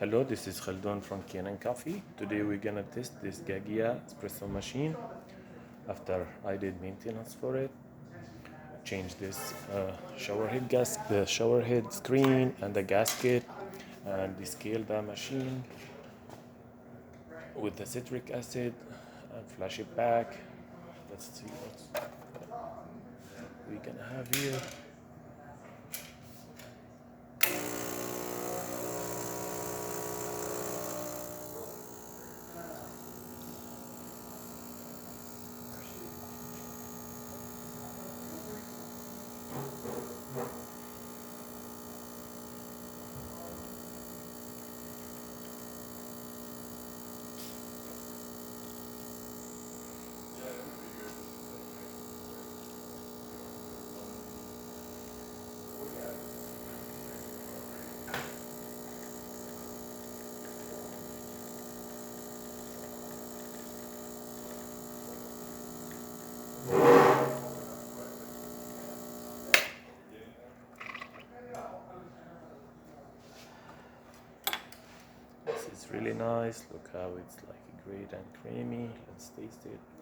Hello, this is Khaldun from Kanen Coffee. Today we're gonna test this Gaggia espresso machine after I did maintenance for it. Change this the shower head screen and the gasket, and descale the machine with the citric acid and flash it back. Let's see what we're gonna have here. This is really nice. Look how it's like great and creamy. Let's taste it.